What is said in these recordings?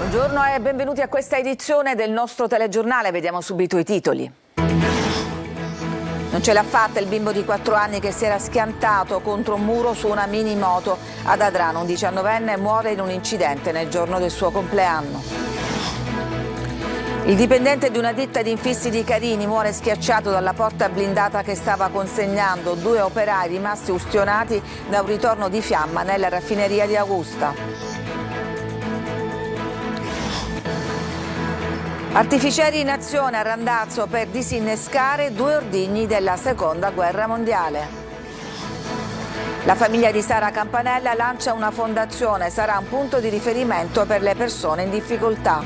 Buongiorno e benvenuti a questa edizione del nostro telegiornale. Vediamo subito i titoli. Non ce l'ha fatta il bimbo di 4 anni che si era schiantato contro un muro su una mini moto ad Adrano. Un 19enne muore in un incidente nel giorno del suo compleanno. Il dipendente di una ditta di infissi di Carini muore schiacciato dalla porta blindata che stava consegnando. 2 operai rimasti ustionati da un ritorno di fiamma nella raffineria di Augusta. Artificieri in azione a Randazzo per disinnescare 2 ordigni della Seconda Guerra Mondiale. La famiglia di Sara Campanella lancia una fondazione, sarà un punto di riferimento per le persone in difficoltà.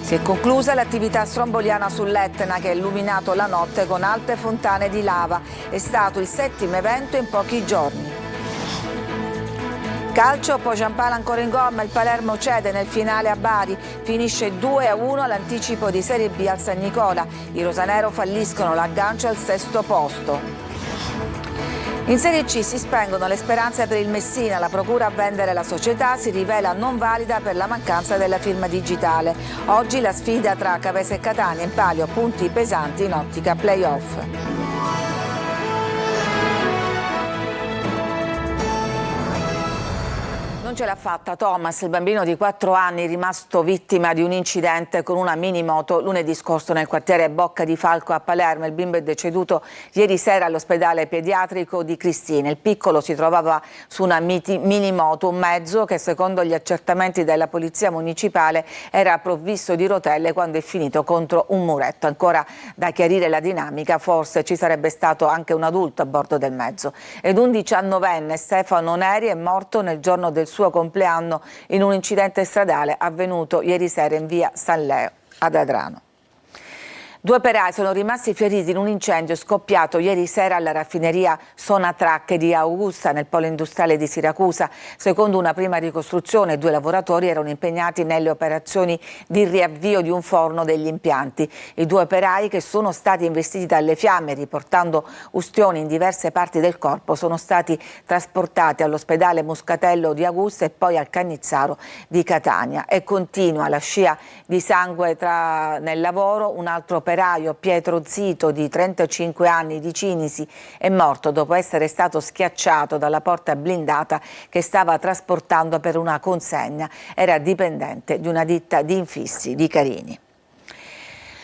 Si è conclusa l'attività stromboliana sull'Etna che ha illuminato la notte con alte fontane di lava. È stato il 7° evento in pochi giorni. Calcio, poi Giampala ancora in gomma, il Palermo cede nel finale a Bari, finisce 2-1 all'anticipo di Serie B al San Nicola. I rosanero falliscono l'aggancio al 6° posto. In Serie C si spengono le speranze per il Messina, la procura a vendere la società si rivela non valida per la mancanza della firma digitale. Oggi la sfida tra Cavese e Catania, in palio punti pesanti in ottica play-off. Non ce l'ha fatta Thomas, il bambino di 4 anni rimasto vittima di un incidente con una mini moto lunedì scorso nel quartiere Bocca di Falco a Palermo. Il bimbo è deceduto ieri sera all'ospedale pediatrico di Cristina. Il piccolo si trovava su una mini moto, un mezzo che secondo gli accertamenti della polizia municipale era provvisto di rotelle quando è finito contro un muretto. Ancora da chiarire la dinamica, forse ci sarebbe stato anche un adulto a bordo del mezzo. Ed un 19enne, Stefano Neri, è morto nel giorno del suo compleanno in un incidente stradale avvenuto ieri sera in via San Leo ad Adrano. 2 operai sono rimasti feriti in un incendio scoppiato ieri sera alla raffineria Sonatrach di Augusta nel polo industriale di Siracusa. Secondo una prima ricostruzione, 2 lavoratori erano impegnati nelle operazioni di riavvio di un forno degli impianti. I 2 operai, che sono stati investiti dalle fiamme riportando ustioni in diverse parti del corpo, sono stati trasportati all'ospedale Muscatello di Augusta e poi al Cannizzaro di Catania. E continua la scia di sangue nel lavoro. Un altro operaio, Pietro Zito, di 35 anni, di Cinisi, è morto dopo essere stato schiacciato dalla porta blindata che stava trasportando per una consegna. Era dipendente di una ditta di infissi di Carini.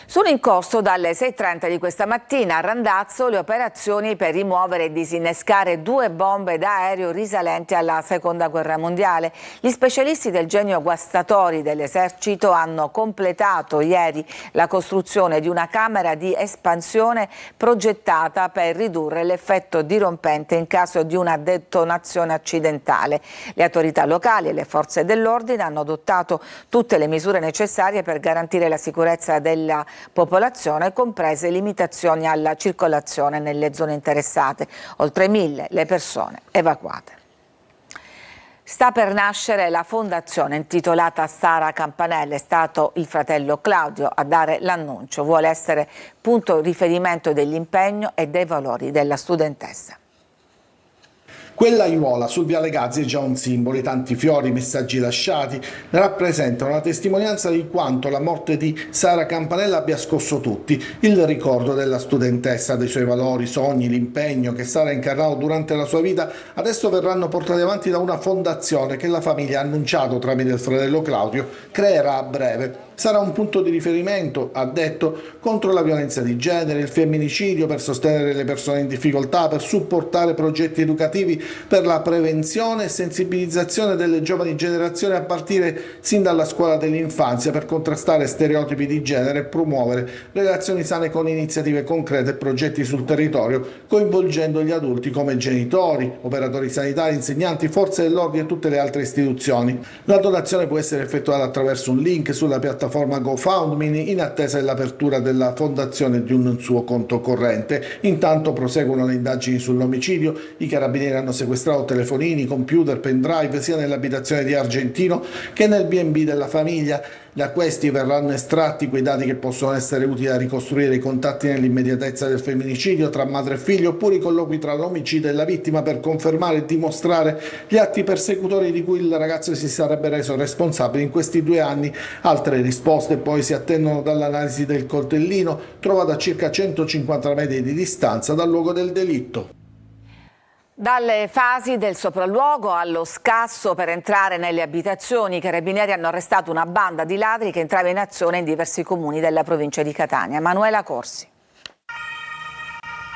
Sono in corso dalle 6:30 di questa mattina a Randazzo le operazioni per rimuovere e disinnescare 2 bombe d'aereo risalenti alla Seconda Guerra Mondiale. Gli specialisti del genio guastatori dell'esercito hanno completato ieri la costruzione di una camera di espansione progettata per ridurre l'effetto dirompente in caso di una detonazione accidentale. Le autorità locali e le forze dell'ordine hanno adottato tutte le misure necessarie per garantire la sicurezza della popolazione, comprese limitazioni alla circolazione nelle zone interessate. Oltre 1000 le persone evacuate. Sta per nascere la fondazione intitolata Sara Campanella. È stato il fratello Claudio a dare l'annuncio. Vuole essere punto riferimento dell'impegno e dei valori della studentessa. Quella aiuola sul viale Gazzi è già un simbolo, i tanti fiori, i messaggi lasciati rappresentano la testimonianza di quanto la morte di Sara Campanella abbia scosso tutti, il ricordo della studentessa, dei suoi valori, sogni, l'impegno che Sara ha incarnato durante la sua vita, adesso verranno portati avanti da una fondazione che la famiglia ha annunciato tramite il fratello Claudio creerà a breve. Sarà un punto di riferimento, ha detto, contro la violenza di genere, il femminicidio, per sostenere le persone in difficoltà, per supportare progetti educativi per la prevenzione e sensibilizzazione delle giovani generazioni a partire sin dalla scuola dell'infanzia, per contrastare stereotipi di genere e promuovere relazioni sane con iniziative concrete e progetti sul territorio, coinvolgendo gli adulti come genitori, operatori sanitari, insegnanti, forze dell'ordine e tutte le altre istituzioni. La donazione può essere effettuata attraverso un link sulla piattaforma GoFundMe in attesa dell'apertura della fondazione di un suo conto corrente. Intanto proseguono le indagini sull'omicidio. I carabinieri hanno sequestrato telefonini, computer, pendrive sia nell'abitazione di Argentino che nel B&B della famiglia. Da questi verranno estratti quei dati che possono essere utili a ricostruire i contatti nell'immediatezza del femminicidio tra madre e figlio, oppure i colloqui tra l'omicida e la vittima per confermare e dimostrare gli atti persecutori di cui il ragazzo si sarebbe reso responsabile in questi 2 anni. Altre risposte poi si attendono dall'analisi del coltellino, trovato a circa 150 metri di distanza dal luogo del delitto. Dalle fasi del sopralluogo allo scasso per entrare nelle abitazioni, i carabinieri hanno arrestato una banda di ladri che entrava in azione in diversi comuni della provincia di Catania. Manuela Corsi.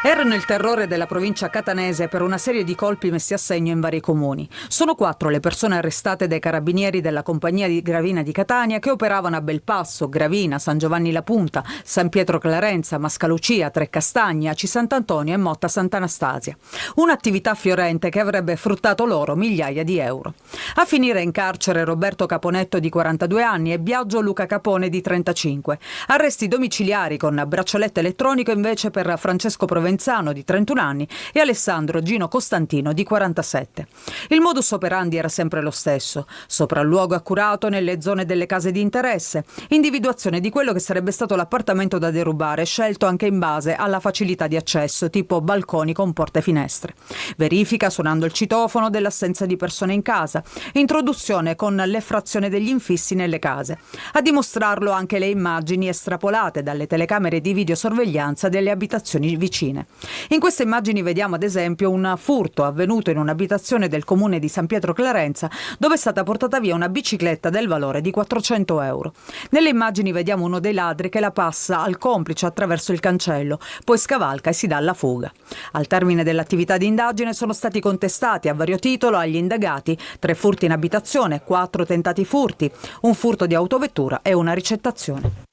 Erano il terrore della provincia catanese per una serie di colpi messi a segno in vari comuni. Sono 4 le persone arrestate dai carabinieri della compagnia di Gravina di Catania che operavano a Belpasso, Gravina, San Giovanni La Punta, San Pietro Clarenza, Mascalucia, Trecastagni, Aci Sant'Antonio e Motta Sant'Anastasia. Un'attività fiorente che avrebbe fruttato loro migliaia di euro. A finire in carcere Roberto Caponetto di 42 anni e Biagio Luca Capone di 35. Arresti domiciliari con braccialetto elettronico invece per Francesco Provenzano di 31 anni e Alessandro Gino Costantino di 47. Il modus operandi era sempre lo stesso: sopralluogo accurato nelle zone delle case di interesse, individuazione di quello che sarebbe stato l'appartamento da derubare, scelto anche in base alla facilità di accesso, tipo balconi con porte e finestre. Verifica suonando il citofono dell'assenza di persone in casa, introduzione con l'effrazione degli infissi nelle case. A dimostrarlo anche le immagini estrapolate dalle telecamere di videosorveglianza delle abitazioni vicine. In queste immagini vediamo ad esempio un furto avvenuto in un'abitazione del comune di San Pietro Clarenza, dove è stata portata via una bicicletta del valore di 400 euro. Nelle immagini vediamo uno dei ladri che la passa al complice attraverso il cancello, poi scavalca e si dà alla fuga. Al termine dell'attività di indagine sono stati contestati a vario titolo agli indagati 3 furti in abitazione, 4 tentati furti, un furto di autovettura e una ricettazione.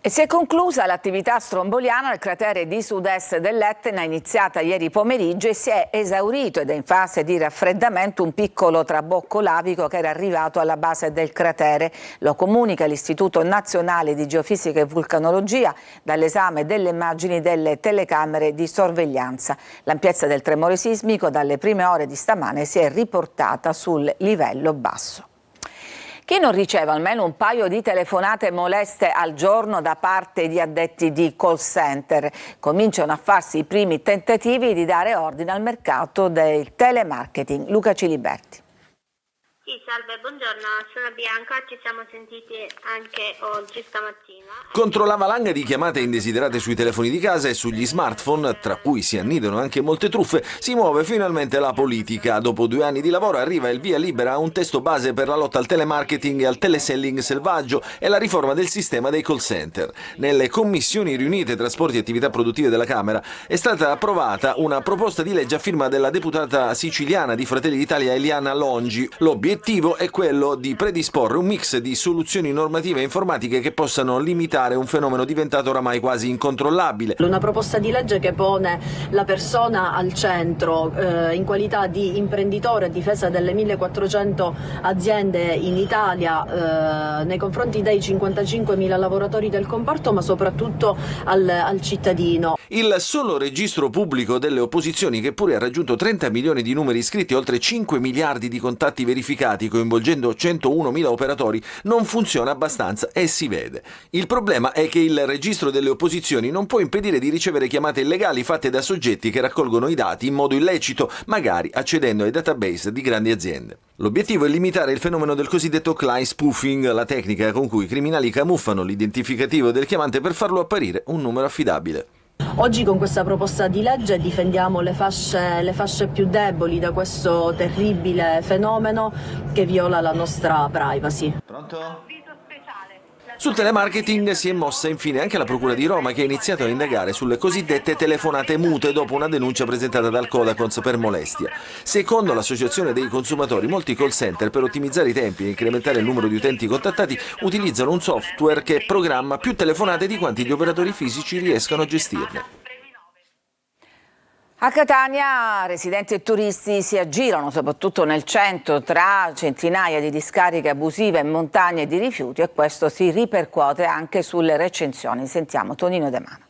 E si è conclusa l'attività stromboliana al cratere di sud-est dell'Etna, iniziata ieri pomeriggio, e si è esaurito ed è in fase di raffreddamento un piccolo trabocco lavico che era arrivato alla base del cratere. Lo comunica l'Istituto Nazionale di Geofisica e Vulcanologia dall'esame delle immagini delle telecamere di sorveglianza. L'ampiezza del tremore sismico dalle prime ore di stamane si è riportata sul livello basso. Chi non riceve almeno un paio di telefonate moleste al giorno da parte di addetti di call center? Cominciano a farsi i primi tentativi di dare ordine al mercato del telemarketing. Luca Ciliberti. Sì, salve, buongiorno, sono Bianca, ci siamo sentiti anche oggi stamattina. Contro la valanga di chiamate indesiderate sui telefoni di casa e sugli smartphone, tra cui si annidano anche molte truffe, si muove finalmente la politica. Dopo 2 anni di lavoro arriva il via libera a un testo base per la lotta al telemarketing e al teleselling selvaggio e la riforma del sistema dei call center. Nelle commissioni riunite trasporti e attività produttive della Camera è stata approvata una proposta di legge a firma della deputata siciliana di Fratelli d'Italia Eliana Longi. L'obiettivo è quello di predisporre un mix di soluzioni normative e informatiche che possano limitare un fenomeno diventato oramai quasi incontrollabile. Una proposta di legge che pone la persona al centro in qualità di imprenditore a difesa delle 1400 aziende in Italia nei confronti dei 55.000 lavoratori del comparto, ma soprattutto al cittadino. Il solo registro pubblico delle opposizioni, che pure ha raggiunto 30 milioni di numeri iscritti e oltre 5 miliardi di contatti verificati coinvolgendo 101.000 operatori, non funziona abbastanza e si vede. Il problema è che il registro delle opposizioni non può impedire di ricevere chiamate illegali fatte da soggetti che raccolgono i dati in modo illecito, magari accedendo ai database di grandi aziende. L'obiettivo è limitare il fenomeno del cosiddetto client spoofing, la tecnica con cui i criminali camuffano l'identificativo del chiamante per farlo apparire un numero affidabile. Oggi con questa proposta di legge difendiamo le fasce più deboli da questo terribile fenomeno che viola la nostra privacy. Pronto? Sul telemarketing si è mossa infine anche la Procura di Roma, che ha iniziato a indagare sulle cosiddette telefonate mute dopo una denuncia presentata dal Codacons per molestia. Secondo l'Associazione dei Consumatori, molti call center, per ottimizzare i tempi e incrementare il numero di utenti contattati, utilizzano un software che programma più telefonate di quanti gli operatori fisici riescano a gestirne. A Catania residenti e turisti si aggirano soprattutto nel centro tra centinaia di discariche abusive e montagne di rifiuti, e questo si ripercuote anche sulle recensioni. Sentiamo Tonino De Mano.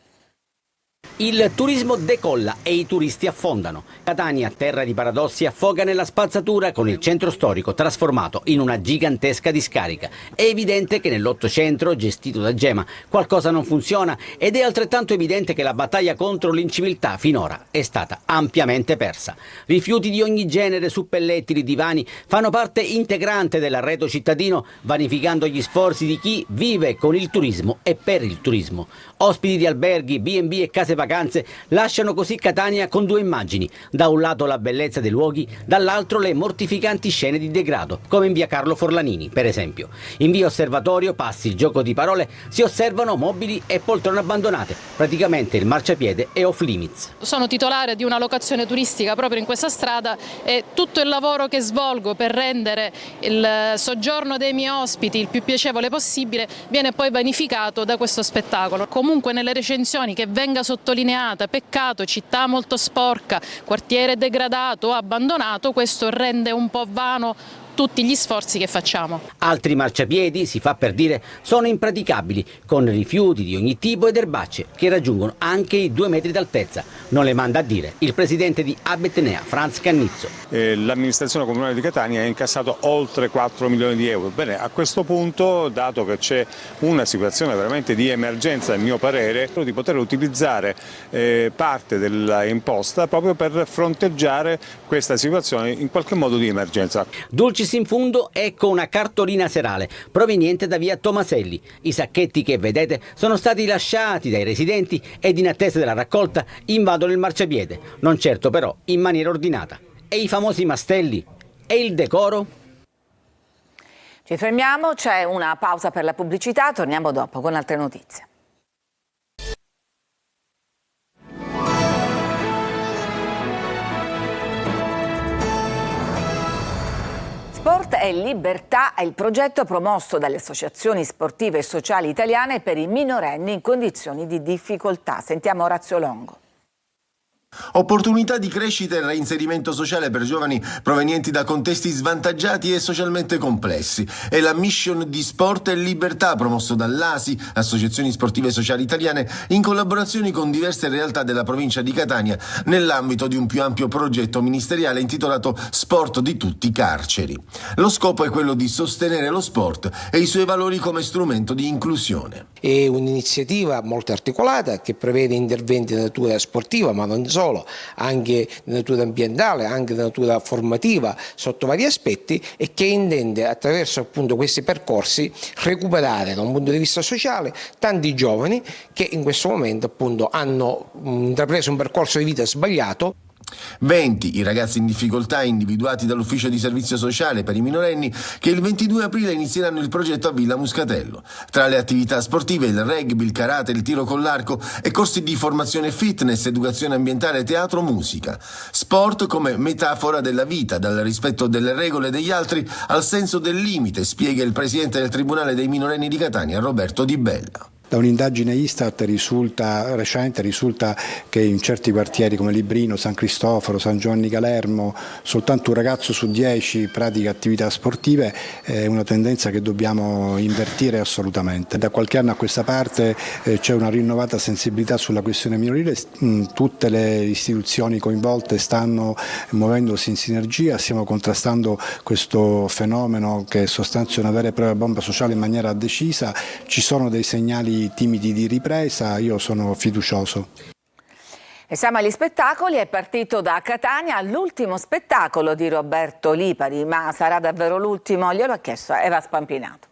Il turismo decolla e i turisti affondano. Catania, terra di paradossi, affoga nella spazzatura con il centro storico trasformato in una gigantesca discarica. È evidente che nell'Ottocento, gestito da Gema, qualcosa non funziona ed è altrettanto evidente che la battaglia contro l'inciviltà finora è stata ampiamente persa. Rifiuti di ogni genere, suppellettili, divani fanno parte integrante dell'arredo cittadino, vanificando gli sforzi di chi vive con il turismo e per il turismo. Ospiti di alberghi, B&B e case vacanze lasciano così Catania con due immagini: da un lato la bellezza dei luoghi, dall'altro le mortificanti scene di degrado, come in via Carlo Forlanini per esempio. In via Osservatorio, passi il gioco di parole, si osservano mobili e poltrone abbandonate, praticamente il marciapiede è off limits. Sono titolare di una locazione turistica proprio in questa strada e tutto il lavoro che svolgo per rendere il soggiorno dei miei ospiti il più piacevole possibile viene poi vanificato da questo spettacolo. Comunque nelle recensioni che venga sottolineata peccato, città molto sporca, quartiere degradato o abbandonato, questo rende un po' vano tutti gli sforzi che facciamo. Altri marciapiedi, si fa per dire, sono impraticabili, con rifiuti di ogni tipo ed erbacce che raggiungono anche i 2 metri d'altezza. Non le manda a dire il presidente di Abetnea, Franz Cannizzo. L'amministrazione comunale di Catania ha incassato oltre 4 milioni di euro. Bene, a questo punto, dato che c'è una situazione veramente di emergenza, a mio parere, di poter utilizzare parte dell'imposta proprio per fronteggiare questa situazione in qualche modo di emergenza. Dulcis in fundo, ecco una cartolina serale proveniente da via Tomaselli. I sacchetti che vedete sono stati lasciati dai residenti ed in attesa della raccolta invadono il marciapiede, non certo però in maniera ordinata. E i famosi mastelli? E il decoro? Ci fermiamo, c'è una pausa per la pubblicità, torniamo dopo con altre notizie. Sport e Libertà è il progetto promosso dalle associazioni sportive e sociali italiane per i minorenni in condizioni di difficoltà. Sentiamo Orazio Longo. Opportunità di crescita e reinserimento sociale per giovani provenienti da contesti svantaggiati e socialmente complessi. È la mission di Sport e Libertà promosso dall'ASI, Associazioni Sportive e Sociali Italiane, in collaborazione con diverse realtà della provincia di Catania, nell'ambito di un più ampio progetto ministeriale intitolato Sport di tutti i carceri. Lo scopo è quello di sostenere lo sport e i suoi valori come strumento di inclusione. È un'iniziativa molto articolata che prevede interventi di natura sportiva, ma non solo, anche di natura ambientale, anche di natura formativa sotto vari aspetti, e che intende attraverso appunto questi percorsi recuperare da un punto di vista sociale tanti giovani che in questo momento appunto hanno intrapreso un percorso di vita sbagliato. 20 i ragazzi in difficoltà individuati dall'ufficio di servizio sociale per i minorenni che il 22 aprile inizieranno il progetto a Villa Muscatello. Tra le attività sportive il rugby, il karate, il tiro con l'arco e corsi di formazione fitness, educazione ambientale, teatro, musica. Sport come metafora della vita, dal rispetto delle regole degli altri al senso del limite, spiega il presidente del Tribunale dei minorenni di Catania, Roberto Di Bella. Da un'indagine Istat recente risulta che in certi quartieri come Librino, San Cristoforo, San Giovanni Calermo soltanto un ragazzo su 10 pratica attività sportive. È una tendenza che dobbiamo invertire assolutamente. Da qualche anno a questa parte c'è una rinnovata sensibilità sulla questione minorile, tutte le istituzioni coinvolte stanno muovendosi in sinergia, stiamo contrastando questo fenomeno che sostanzia una vera e propria bomba sociale in maniera decisa, ci sono dei segnali timidi di ripresa, io sono fiducioso. E siamo agli spettacoli, è partito da Catania l'ultimo spettacolo di Roberto Lipari, ma sarà davvero l'ultimo? Glielo ha chiesto Eva Spampinato.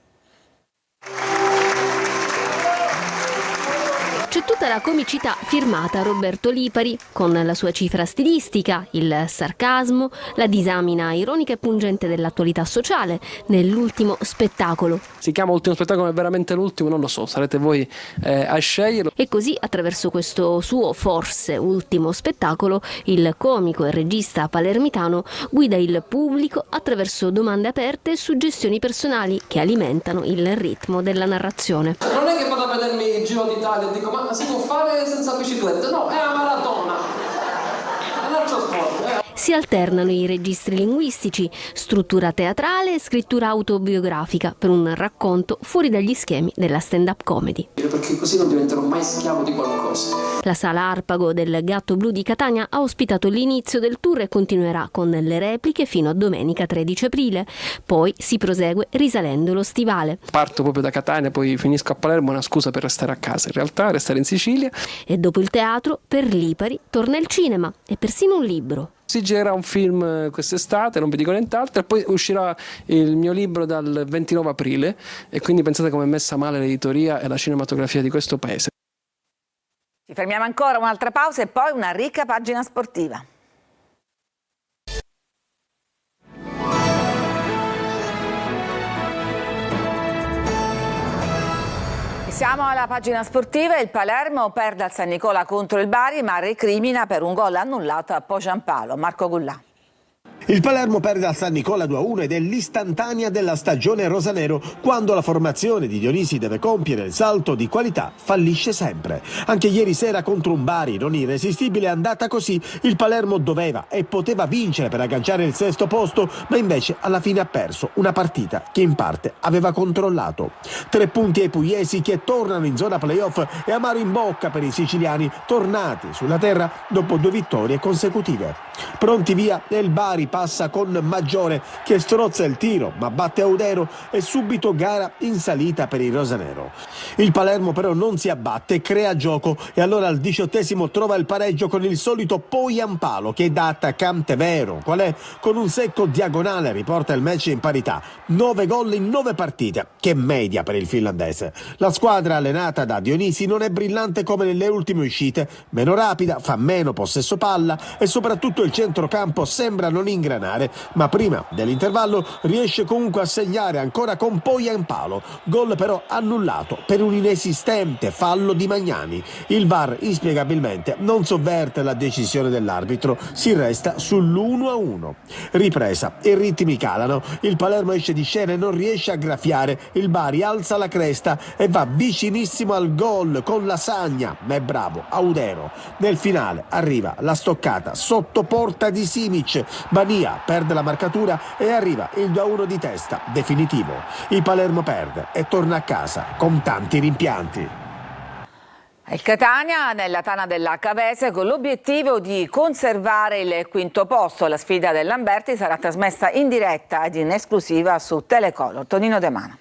C'è tutta la comicità firmata Roberto Lipari, con la sua cifra stilistica, il sarcasmo, la disamina ironica e pungente dell'attualità sociale nell'ultimo spettacolo. Si chiama ultimo spettacolo, è veramente l'ultimo? Non lo so, sarete voi a sceglierlo. E così, attraverso questo suo forse ultimo spettacolo, il comico e regista palermitano guida il pubblico attraverso domande aperte e suggestioni personali che alimentano il ritmo della narrazione. Non è che vado a vedermi il Giro d'Italia e dico ma si può fare senza bicicletta? No, è una maratona, è un altro sport. Si alternano i registri linguistici, struttura teatrale e scrittura autobiografica per un racconto fuori dagli schemi della stand-up comedy. Perché così non diventerò mai schiavo di qualcosa. La sala Arpago del Gatto Blu di Catania ha ospitato l'inizio del tour e continuerà con le repliche fino a domenica 13 aprile. Poi si prosegue risalendo lo stivale. Parto proprio da Catania, poi finisco a Palermo, è una scusa per restare a casa, in realtà restare in Sicilia. E dopo il teatro, per Lipari, torna il cinema e persino un libro. Si gira un film quest'estate, non vi dico nient'altro, e poi uscirà il mio libro dal 29 aprile e quindi pensate come è messa male l'editoria e la cinematografia di questo paese. Ci fermiamo ancora, un'altra pausa e poi una ricca pagina sportiva. Siamo alla pagina sportiva. Il Palermo perde al San Nicola contro il Bari, ma recrimina per un gol annullato a Pogiampalo. Marco Gullà. Il Palermo perde al San Nicola 2-1 ed è l'istantanea della stagione rosanero. Quando la formazione di Dionisi deve compiere il salto di qualità, fallisce sempre. Anche ieri sera contro un Bari non irresistibile è andata così. Il Palermo doveva e poteva vincere per agganciare il sesto posto, ma invece alla fine ha perso una partita che in parte aveva controllato. 3 punti ai pugliesi che tornano in zona playoff e amaro in bocca per i siciliani tornati sulla terra dopo 2 vittorie consecutive. Pronti via e il Bari passa con Maggiore che strozza il tiro ma batte Audero e subito gara in salita per il rosanero. Il Palermo però non si abbatte, crea gioco e allora al 18° trova il pareggio con il solito Pogiampalo che da attaccante vero qual è, con un secco diagonale riporta il match in parità. 9 gol in 9 partite, che media per il finlandese. La squadra allenata da Dionisi non è brillante come nelle ultime uscite, meno rapida, fa meno possesso palla e soprattutto il centrocampo sembra non ingranare, ma prima dell'intervallo riesce comunque a segnare ancora con Pogiampalo, gol però annullato per un inesistente fallo di Magnani. Il VAR inspiegabilmente non sovverte la decisione dell'arbitro, si resta sull'1-1. Ripresa, i ritmi calano, il Palermo esce di scena e non riesce a graffiare, il Bari alza la cresta e va vicinissimo al gol con Lasagna, ma è bravo Audero. Nel finale arriva la stoccata sotto porta di Simic, Bania perde la marcatura e arriva il 2-1 di testa definitivo. Il Palermo perde e torna a casa con tanti rimpianti. Il Catania nella tana della Cavese con l'obiettivo di conservare il quinto posto. La sfida del Lamberti sarà trasmessa in diretta ed in esclusiva su Telecolor. Tonino De Mano.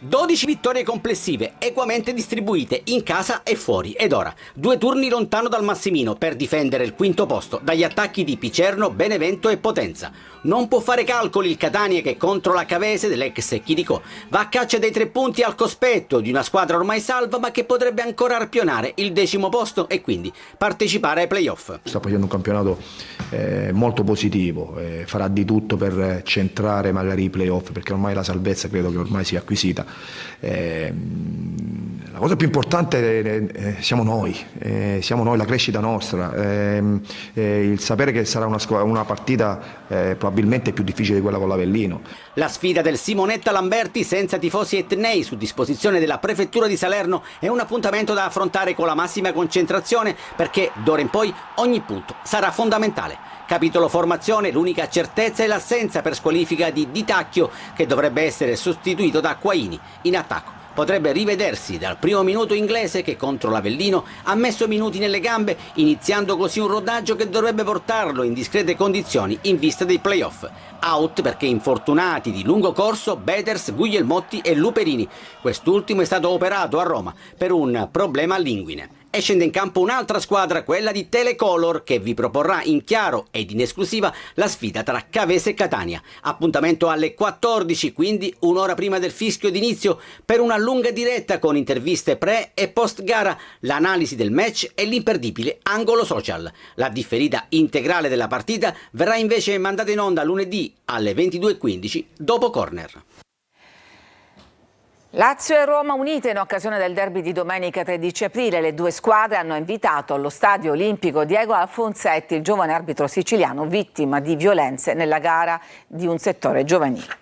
12 vittorie complessive, equamente distribuite in casa e fuori. Ed ora 2 turni lontano dal Massimino per difendere il quinto posto dagli attacchi di Picerno, Benevento e Potenza. Non può fare calcoli il Catania che contro la Cavese dell'ex Chirico va a caccia dei 3 punti al cospetto di una squadra ormai salva ma che potrebbe ancora arpionare il 10° posto e quindi partecipare ai playoff. Sta facendo un campionato molto positivo, farà di tutto per centrare magari i playoff perché ormai la salvezza credo che ormai sia acquisita. La cosa più importante siamo noi, la crescita nostra, il sapere che sarà una partita probabilmente più difficile di quella con l'Avellino. La sfida del Simonetta Lamberti senza tifosi etnei su disposizione della prefettura di Salerno è un appuntamento da affrontare con la massima concentrazione perché d'ora in poi ogni punto sarà fondamentale. Capitolo formazione, l'unica certezza è l'assenza per squalifica di Di Tacchio che dovrebbe essere sostituito da Quaini in attacco. Potrebbe rivedersi dal primo minuto inglese che contro l'Avellino ha messo minuti nelle gambe, iniziando così un rodaggio che dovrebbe portarlo in discrete condizioni in vista dei playoff. Out perché infortunati di lungo corso Beters, Guglielmotti e Luperini. Quest'ultimo è stato operato a Roma per un problema all'inguine. E scende in campo un'altra squadra, quella di Telecolor, che vi proporrà in chiaro ed in esclusiva la sfida tra Cavese e Catania. Appuntamento alle 14, quindi un'ora prima del fischio d'inizio, per una lunga diretta con interviste pre e post gara, l'analisi del match e l'imperdibile angolo social. La differita integrale della partita verrà invece mandata in onda lunedì alle 22:15 dopo corner. Lazio e Roma unite in occasione del derby di domenica 13 aprile. Le due squadre hanno invitato allo stadio olimpico Diego Alfonsetti, il giovane arbitro siciliano vittima di violenze nella gara di un settore giovanile.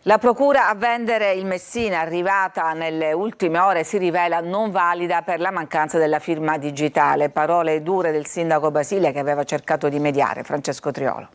La procura a vendere il Messina, arrivata nelle ultime ore, si rivela non valida per la mancanza della firma digitale. Parole dure del sindaco Basile, che aveva cercato di mediare. Francesco Triolo.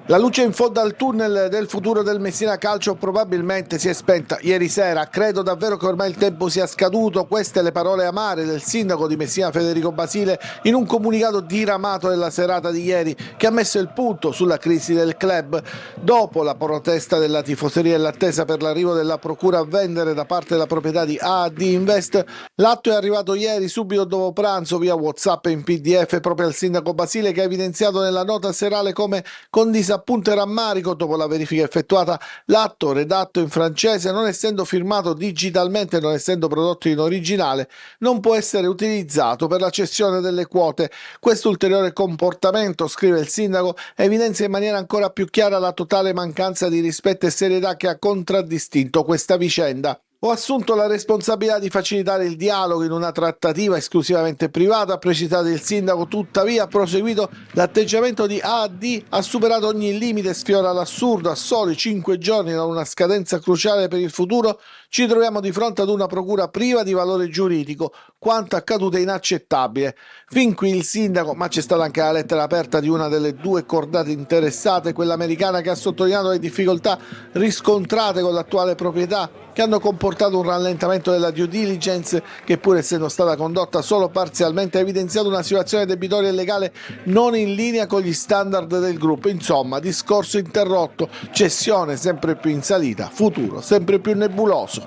La luce in fondo al tunnel del futuro del Messina Calcio probabilmente si è spenta ieri sera. Credo davvero che ormai il tempo sia scaduto. Queste le parole amare del sindaco di Messina Federico Basile in un comunicato diramato nella serata di ieri, che ha messo il punto sulla crisi del club. Dopo la protesta della tifoseria e l'attesa per l'arrivo della procura a vendere da parte della proprietà di AD Invest, l'atto è arrivato ieri subito dopo pranzo via WhatsApp e in PDF proprio al sindaco Basile, che ha evidenziato nella nota serale come con disappunto e rammarico, dopo la verifica effettuata, l'atto redatto in francese, non essendo firmato digitalmente e non essendo prodotto in originale, non può essere utilizzato per la cessione delle quote. Questo ulteriore comportamento, scrive il sindaco, evidenzia in maniera ancora più chiara la totale mancanza di rispetto e serietà che ha contraddistinto questa vicenda. Ho assunto la responsabilità di facilitare il dialogo in una trattativa esclusivamente privata, ha precisato il sindaco. Tuttavia, ha proseguito, l'atteggiamento di AD ha superato ogni limite e sfiora l'assurdo. A soli 5 giorni da una scadenza cruciale per il futuro ci troviamo di fronte ad una procura priva di valore giuridico. Quanto accaduto è inaccettabile. Fin qui il sindaco, ma c'è stata anche la lettera aperta di una delle due cordate interessate, quella americana, che ha sottolineato le difficoltà riscontrate con l'attuale proprietà, che hanno comportato un rallentamento della due diligence che, pur essendo stata condotta solo parzialmente, ha evidenziato una situazione debitoria e legale non in linea con gli standard del gruppo. Insomma, discorso interrotto, cessione sempre più in salita, futuro sempre più nebuloso.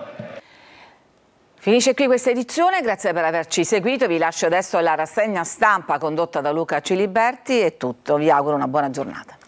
Finisce qui questa edizione, grazie per averci seguito, vi lascio adesso la rassegna stampa condotta da Luca Ciliberti. È tutto, vi auguro una buona giornata.